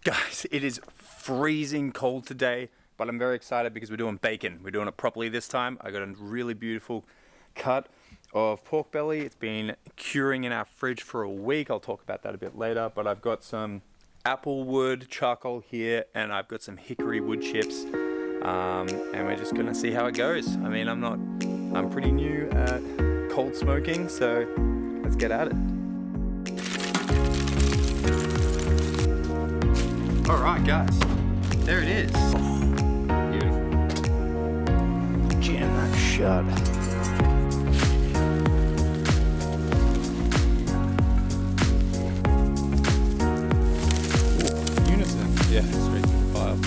Guys, it is freezing cold today, but I'm very excited because we're doing bacon. We're doing it properly this time. I got a really beautiful cut of pork belly. It's been curing in our fridge for a week. I'll talk about that a bit later, but I've got some apple wood charcoal here and I've got some hickory wood chips. And we're just gonna see how it goes. I mean, I'm pretty new at cold smoking, so let's get at it. All right, guys, there it is. Oh, beautiful. Jam that shut. Ooh, unison. Yeah, straight to the pile.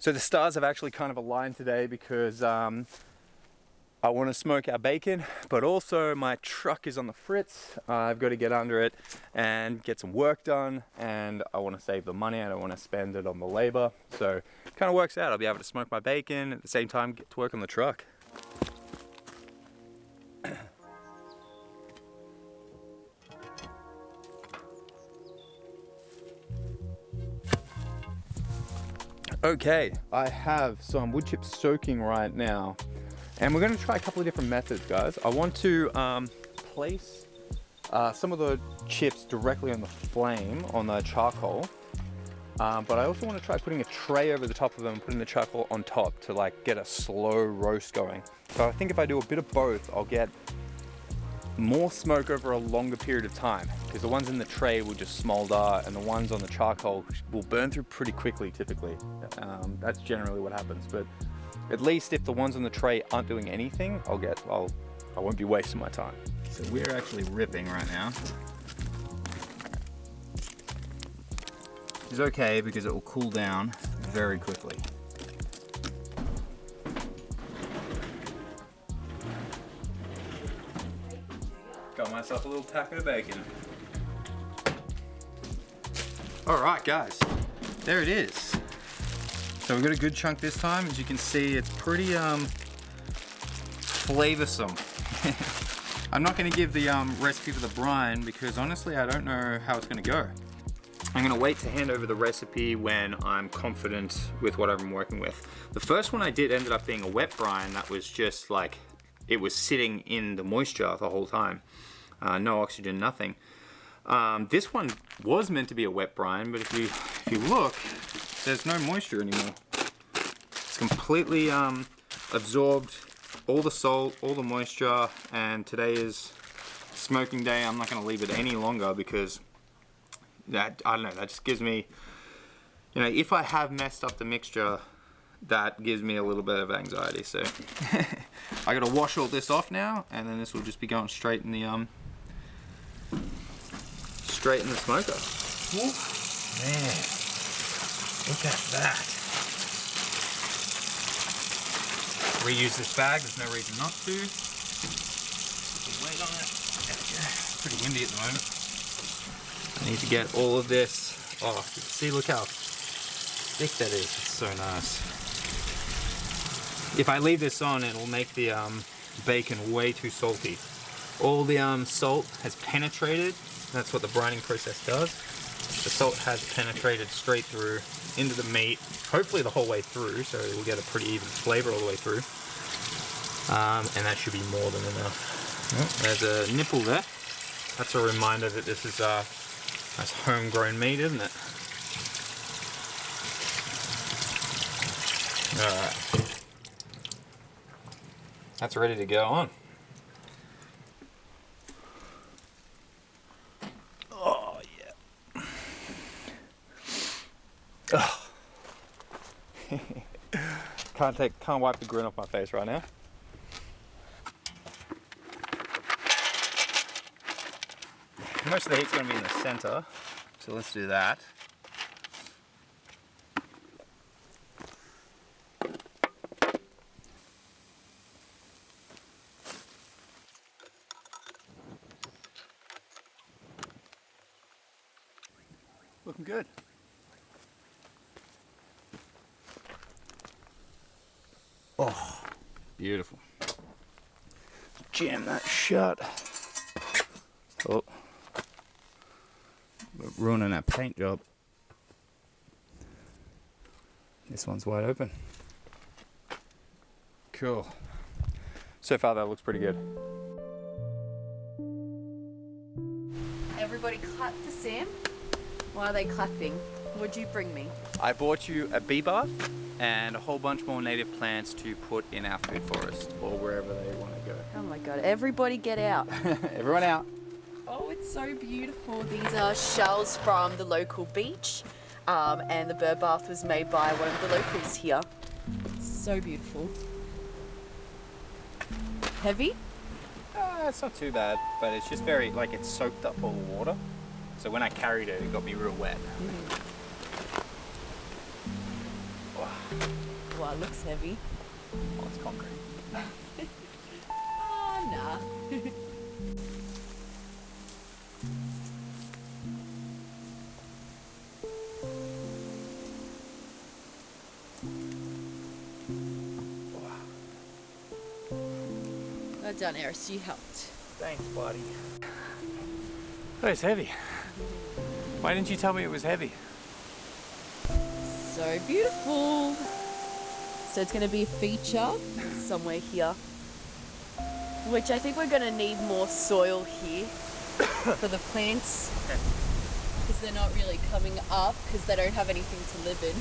So the stars have actually kind of aligned today because I want to smoke our bacon, but also my truck is on the fritz. I've got to get under it and get some work done, and I want to save the money. I don't want to spend it on the labor. So it kind of works out. I'll be able to smoke my bacon at the same time get to work on the truck. Okay, I have some wood chips soaking right now, and we're going to try a couple of different methods, guys. I want to place some of the chips directly on the flame, on the charcoal, but I also want to try putting a tray over the top of them and putting the charcoal on top to like get a slow roast going. So I think if I do a bit of both, I'll get more smoke over a longer period of time, because the ones in the tray will just smolder and the ones on the charcoal will burn through pretty quickly typically. That's generally what happens, but at least if the ones on the tray aren't doing anything, I won't be wasting my time. So we're actually ripping right now. It's okay because it will cool down very quickly. Got myself a little taco of bacon. All right, guys, there it is. So we've got a good chunk this time. As you can see, it's pretty flavorsome. I'm not gonna give the recipe for the brine because honestly, I don't know how it's gonna go. I'm gonna wait to hand over the recipe when I'm confident with what I'm working with. The first one I did ended up being a wet brine that was just like, it was sitting in the moisture the whole time. No oxygen, nothing. This one was meant to be a wet brine, but if you look, there's no moisture anymore. It's completely absorbed all the salt, all the moisture, and today is smoking day. I'm not going to leave it any longer because that, I don't know, that just gives me, you know, if I have messed up the mixture, that gives me a little bit of anxiety. So I got to wash all this off now, and then this will just be going straight in the smoker. Ooh, man, look at that. Reuse this bag, there's no reason not to. Put the weight on it. It's pretty windy at the moment. I need to get all of this off. You can see, look how thick that is. It's so nice. If I leave this on, it will make the bacon way too salty. All the salt has penetrated. That's what the brining process does. The salt has penetrated straight through into the meat, hopefully the whole way through, so we'll get a pretty even flavor all the way through. And that should be more than enough. Oh, there's a nipple there. That's a reminder that this is that's homegrown meat, isn't it? Alright. That's ready to go on. Oh yeah. Oh. Can't wipe the grin off my face right now. Most of the heat's going to be in the center, so let's do that. Looking good. Oh, beautiful. Jam that shut. Oh, we're ruining our paint job. This one's wide open. Cool. So far that looks pretty good. Everybody clap for Sam. Why are they clapping? What'd you bring me? I bought you a bee bath and a whole bunch more native plants to put in our food forest or wherever they want to go. Oh my god, everybody get out. Everyone out. Oh, it's so beautiful. These are shells from the local beach, and the bird bath was made by one of the locals here. So beautiful. Heavy? It's not too bad, but it's just very, like, it's soaked up all the water. So when I carried it, it got me real wet. Wow, it looks heavy. Oh, it's concrete. Oh, nah. Well done, Eris, you helped. Thanks, buddy. Oh, it's heavy. Why didn't you tell me it was heavy? So beautiful. So it's going to be a feature somewhere here, which I think we're going to need more soil here for the plants, because they're not really coming up because they don't have anything to live in.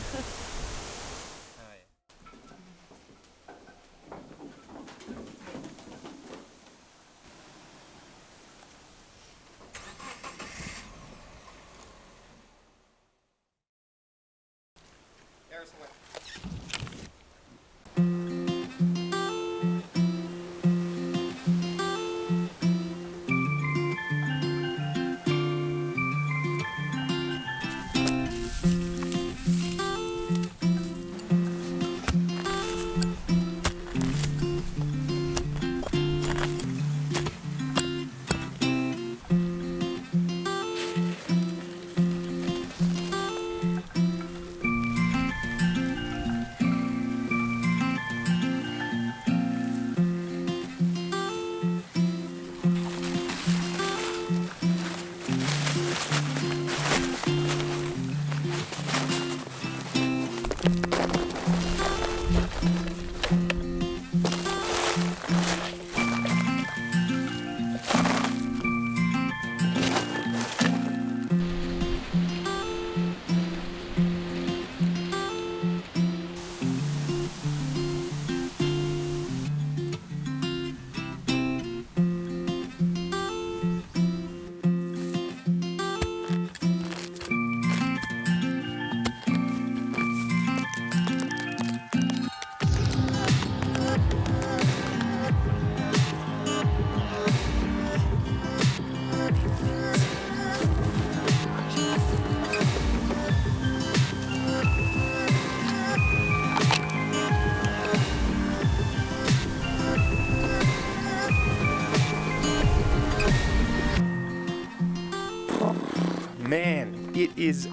Man, it is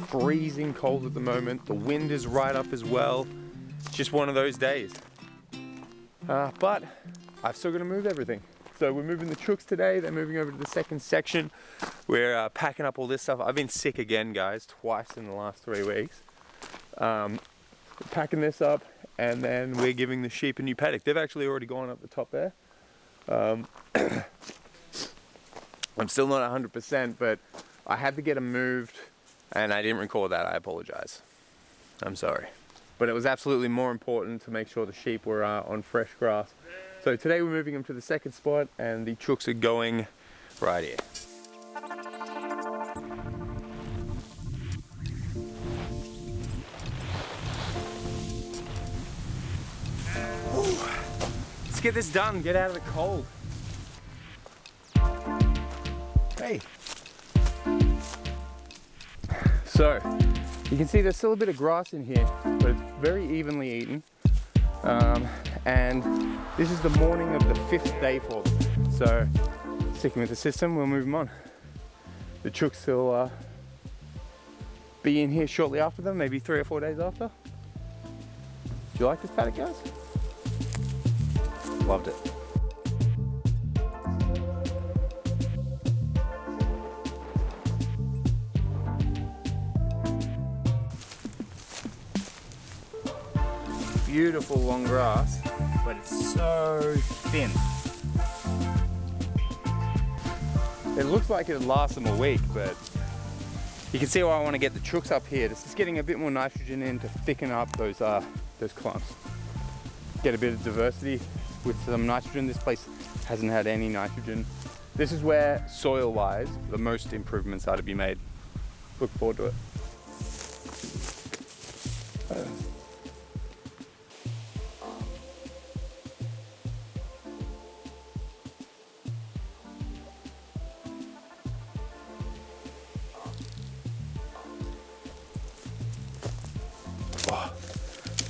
freezing cold at the moment. The wind is right up as well. It's just one of those days. But I've still got to move everything. So we're moving the chooks today. They're moving over to the second section. We're packing up all this stuff. I've been sick again, guys, twice in the last 3 weeks. Packing this up, and then we're giving the sheep a new paddock. They've actually already gone up the top there. I'm still not 100%, but I had to get them moved, and I didn't record that. I apologize. I'm sorry. But it was absolutely more important to make sure the sheep were on fresh grass. So today we're moving them to the second spot, and the chooks are going right here. Let's get this done, get out of the cold. Hey. So, you can see there's still a bit of grass in here, but it's very evenly eaten. And this is the morning of the 5th day for them. So, sticking with the system, we'll move them on. The chooks still be in here shortly after them, maybe 3 or 4 days after. Do you like this paddock, guys? Loved it. Beautiful long grass, but it's so thin. It looks like it'll last them a week, but you can see why I want to get the chooks up here. This is getting a bit more nitrogen in to thicken up those clumps. Get a bit of diversity with some nitrogen. This place hasn't had any nitrogen. This is where, soil-wise, the most improvements are to be made. Look forward to it.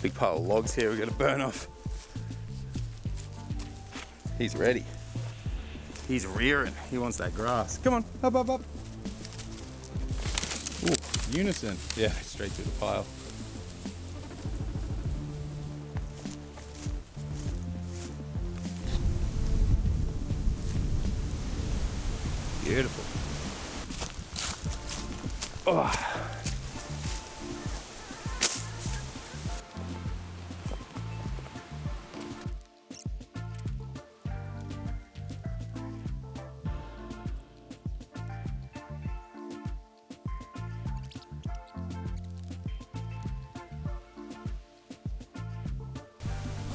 Big pile of logs here we've got to burn off. He's ready. He's rearing. He wants that grass. Come on, up, up, up. Ooh, unison. Yeah, straight through the pile. Beautiful. Oh.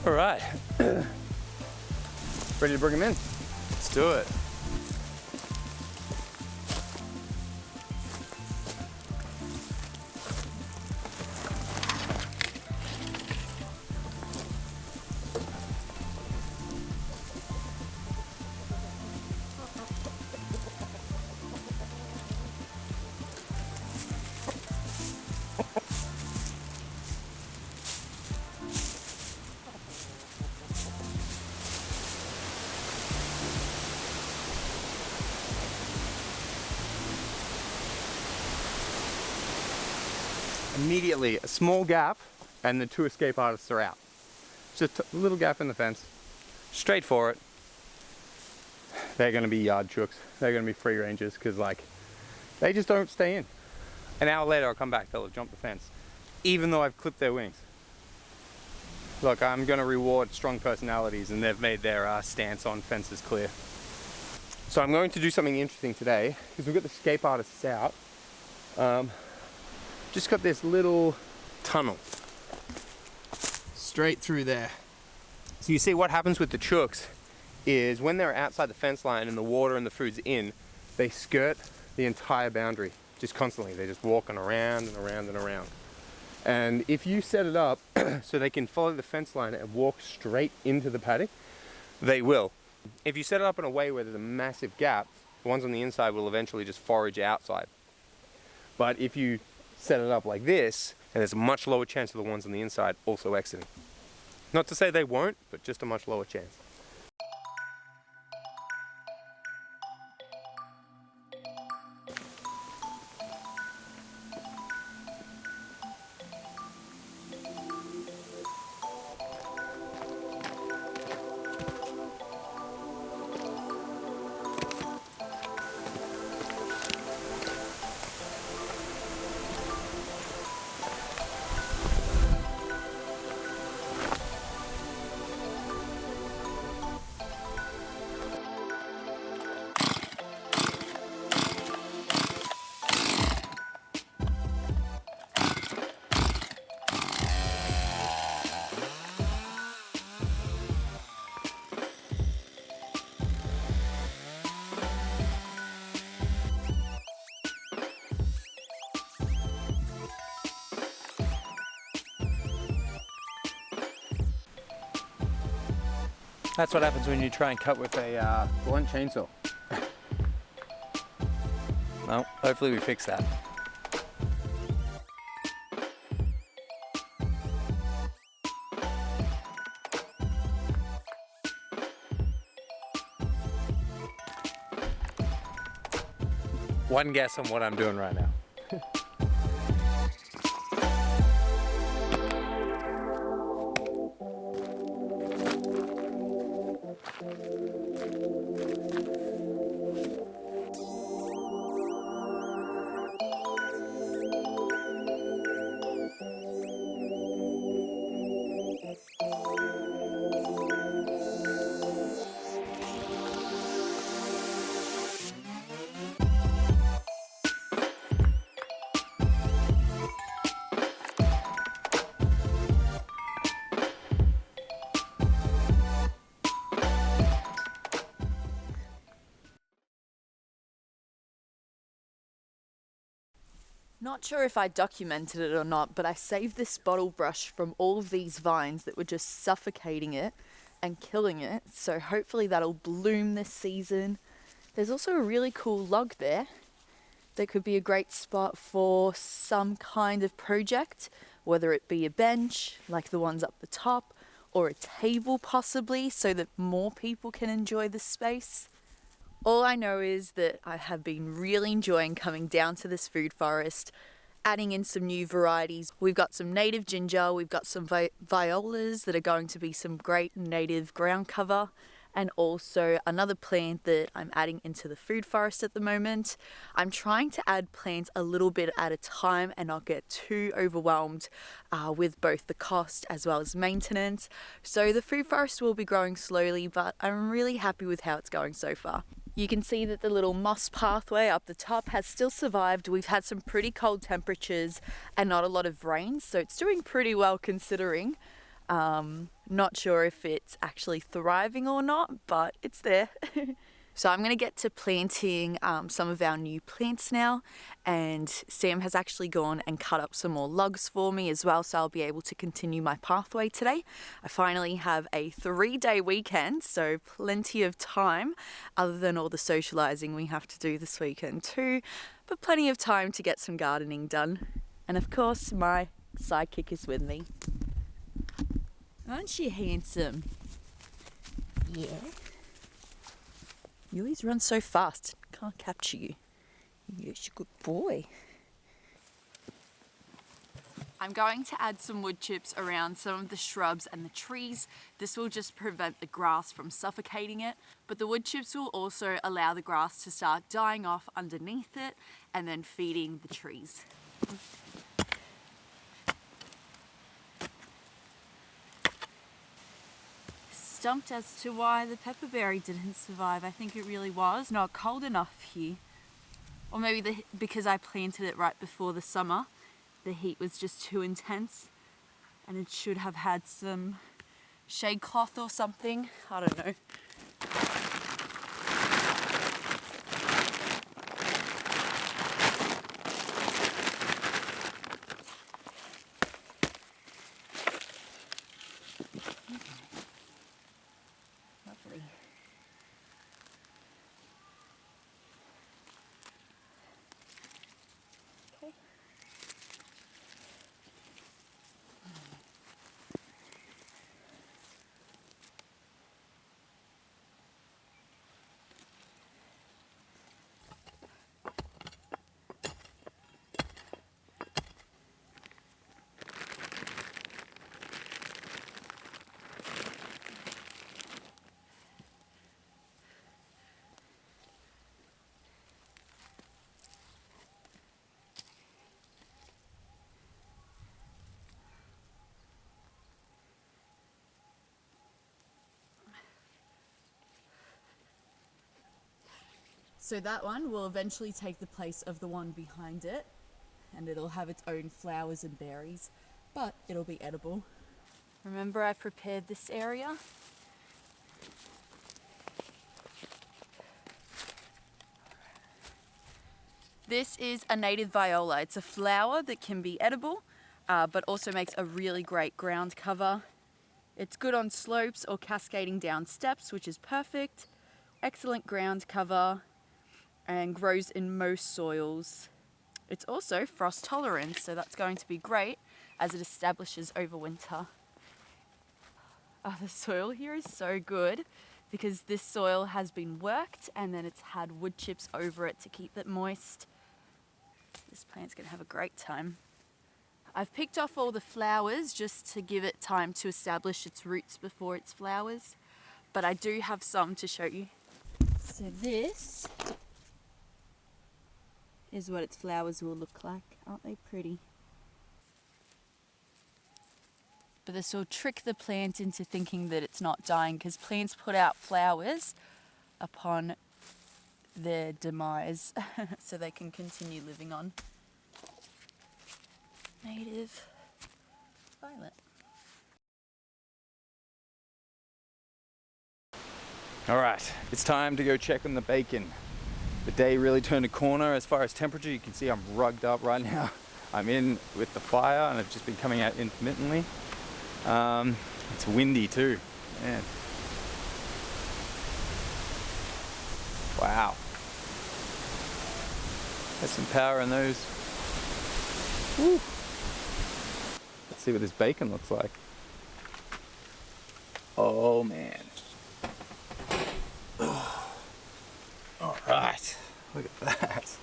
All right, ready to bring them in? Let's do it. Immediately, a small gap and the 2 escape artists are out. Just a little gap in the fence. Straight for it. They're going to be yard chooks. They're going to be free rangers because, like, they just don't stay in. An hour later I'll come back, they'll have jumped the fence, even though I've clipped their wings. Look, I'm going to reward strong personalities, and they've made their stance on fences clear. So I'm going to do something interesting today because we've got the escape artists out. Just got this little tunnel straight through there. So you see what happens with the chooks is when they're outside the fence line and the water and the food's in, they skirt the entire boundary just constantly. They're just walking around and around and around. And if you set it up so they can follow the fence line and walk straight into the paddock, they will. If you set it up in a way where there's a massive gap, the ones on the inside will eventually just forage outside. But if you set it up like this, and there's a much lower chance of the ones on the inside also exiting. Not to say they won't, but just a much lower chance. That's what happens when you try and cut with a blunt chainsaw. Well, hopefully we fix that. One guess on what I'm doing right now. Not sure if I documented it or not, but I saved this bottle brush from all of these vines that were just suffocating it and killing it. So hopefully that'll bloom this season. There's also a really cool log there that could be a great spot for some kind of project, whether it be a bench like the ones up the top or a table possibly, so that more people can enjoy the space. All I know is that I have been really enjoying coming down to this food forest, adding in some new varieties. We've got some native ginger, we've got some violas that are going to be some great native ground cover, and also another plant that I'm adding into the food forest at the moment. I'm trying to add plants a little bit at a time and not get too overwhelmed with both the cost as well as maintenance. So the food forest will be growing slowly, but I'm really happy with how it's going so far. You can see that the little moss pathway up the top has still survived. We've had some pretty cold temperatures and not a lot of rain, so it's doing pretty well considering. Not sure if it's actually thriving or not, but it's there. So I'm going to get to planting some of our new plants now, and Sam has actually gone and cut up some more logs for me as well, so I'll be able to continue my pathway today. I finally have a 3-day weekend, so plenty of time other than all the socializing we have to do this weekend too, but plenty of time to get some gardening done. And of course my sidekick is with me. Aren't you handsome? Yeah. You always run so fast. Can't capture you. Yes, you're a good boy. I'm going to add some wood chips around some of the shrubs and the trees. This will just prevent the grass from suffocating it, but the wood chips will also allow the grass to start dying off underneath it and then feeding the trees. Stumped as to why the pepperberry didn't survive. I think it really was not cold enough here. Or maybe because I planted it right before the summer, the heat was just too intense and it should have had some shade cloth or something. I don't know. Lovely. Okay. So that one will eventually take the place of the one behind it, and it'll have its own flowers and berries, but it'll be edible. Remember I prepared this area? This is a native viola. It's a flower that can be edible, but also makes a really great ground cover. It's good on slopes or cascading down steps, which is perfect. Excellent ground cover and grows in most soils. It's also frost tolerant, so that's going to be great as it establishes over winter. Oh, the soil here is so good because this soil has been worked and then it's had wood chips over it to keep it moist. This plant's gonna have a great time. I've picked off all the flowers just to give it time to establish its roots before its flowers, but I do have some to show you. So this is what its flowers will look like. Aren't they pretty? But this will trick the plant into thinking that it's not dying, because plants put out flowers upon their demise so they can continue living on. Native violet. All right, it's time to go check on the bacon. The day really turned a corner as far as temperature. You can see I'm rugged up right now. I'm in with the fire and I've just been coming out intermittently. It's windy too, man. Wow. There's some power in those. Woo. Let's see what this bacon looks like. Oh man. Oh. All right, look at that.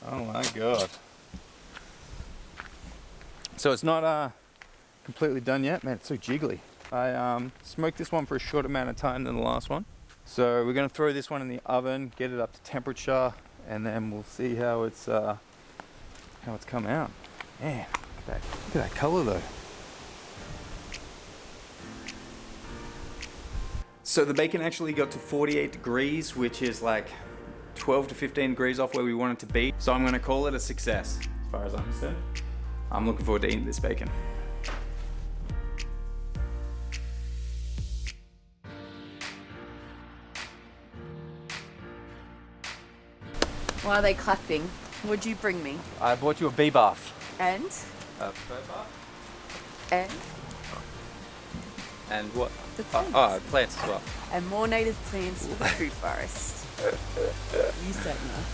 Oh my God. So it's not completely done yet. Man, it's so jiggly. I smoked this one for a short amount of time than the last one. So we're gonna throw this one in the oven, get it up to temperature, and then we'll see how it's come out. Man, look at that color though. So the bacon actually got to 48 degrees, which is like 12 to 15 degrees off where we want it to be. So I'm gonna call it a success, as far as I'm concerned. I'm looking forward to eating this bacon. Why are they clapping? What'd you bring me? I bought you a bee bath. And? A bird bath? And? And what? The plants. Oh, plants as well. And more native plants for the food forest. You said no.